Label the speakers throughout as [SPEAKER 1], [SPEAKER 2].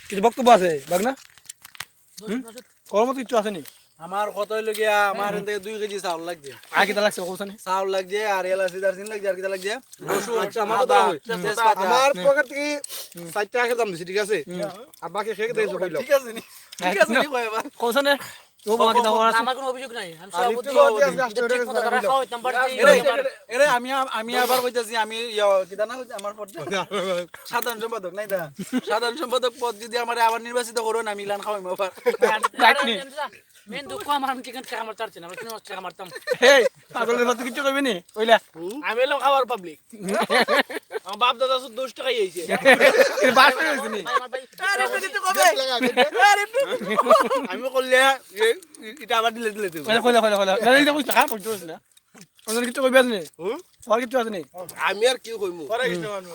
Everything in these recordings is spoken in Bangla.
[SPEAKER 1] কিছু বক্তব্য আছে বাগনা কর্ম তো কিছু আছে নি
[SPEAKER 2] আমার কত হইলো গিয়া আমার এখান থেকে 2 কেজি চাউল লাগছে
[SPEAKER 1] আর কিটা লাগছে কোসানি
[SPEAKER 2] চাউল লাগছে আর এলাচি দারচিনি লাগছে আর কিটা লাগছে রসুন
[SPEAKER 3] আচ্ছা, আমার
[SPEAKER 2] আদা,
[SPEAKER 3] কথা কই।
[SPEAKER 2] তেজপাতা।
[SPEAKER 3] আমার পকেট থেকে 4 টাকা দাম দিছি ঠিক আছে আর বাকি খেয়ে দিয়েছো কইলো
[SPEAKER 2] ঠিক আছে নি ঠিক আছে নি কই এবার
[SPEAKER 1] কোসানে ও বাবা কিটা হওয়ার আছে
[SPEAKER 4] আমার কোনো অভিযোগ নাই আমি
[SPEAKER 3] আর
[SPEAKER 4] সভাপতি
[SPEAKER 3] একটু বাকি আছে, আসতে
[SPEAKER 4] ঠিক মতো তারা খাওয়াই নাম্বার
[SPEAKER 2] এরে আমি আবার কইতাছি আমি কিটা না কইতাছি, আমার পদ সাধারণ সম্পাদক নাই দা সাধারণ সম্পাদক পদ যদি আমার আবার নির্বাচিত করুন আমি ইলান খাওয়াই আবার
[SPEAKER 4] মেন দুঃখ আমার আমি চিকেন টাকা মারতে পারছি না আমি কিনে টাকা মারতাম
[SPEAKER 1] এই পাগলের মতো কিছু কইবে নি কইলা
[SPEAKER 5] আমি এলাম খাবার পাবলিক আমার বাপ দাদা 10 টাকাই আইছে
[SPEAKER 1] বাস করে হইছে নি
[SPEAKER 4] আমার ভাই
[SPEAKER 2] আরে একটু দিতে কবে আরে একটু আমি করলে এটা আবার দিলে তুই
[SPEAKER 1] কইলা না এটা বুঝলা খারাপ করছিস না ওদের কিছু কইবে নি আর কিছু আছে নি
[SPEAKER 3] আমি আর কি কইমু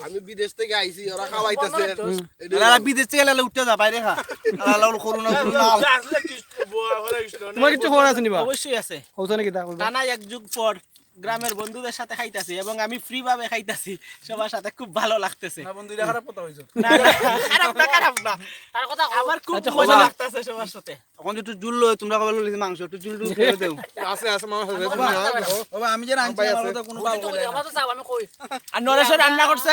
[SPEAKER 3] আমি বিদেশ থেকে আইছি ওরা খাওয়াইতাছে
[SPEAKER 2] এলা বিদেশ থেকে এলা উঠতে যা বাইরে খা এলা করোনা
[SPEAKER 1] তোমার কিছু খবর আছে নি বা
[SPEAKER 5] অবশ্যই আছে
[SPEAKER 1] কোসানে কিটা কইবা
[SPEAKER 5] টানা এক যুগ পর গ্রামের বন্ধুদের সাথে খাইতাছি এবং আমি ফ্রি ভাবে খাইতাছি সবার সাথে খুব ভালো লাগতেছে
[SPEAKER 2] না বন্ধু এটা খারাপ কথা হইছো
[SPEAKER 5] না, না, খারাপ না
[SPEAKER 4] তার কথা
[SPEAKER 5] আমার খুব
[SPEAKER 1] আচ্ছা,
[SPEAKER 5] মজা
[SPEAKER 1] বাবা।
[SPEAKER 5] লাগতেছে সবার সাথে
[SPEAKER 2] এখন একটু জুল লই তোমরা কবে লইছে মাংস একটু জুল করে দেও
[SPEAKER 3] আছে আছে মামা
[SPEAKER 2] বাবা আমি যে রাঁধছি আমার তো কোনো ভালো লাগে
[SPEAKER 4] আমার তো চাও আমি কই
[SPEAKER 5] আর নরেশ্বর রান্না করছে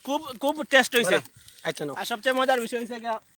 [SPEAKER 5] খুব খুব টেস্ট হইছে
[SPEAKER 1] আচ্ছা না
[SPEAKER 5] আর সবচেয়ে মজার বিষয় হইছে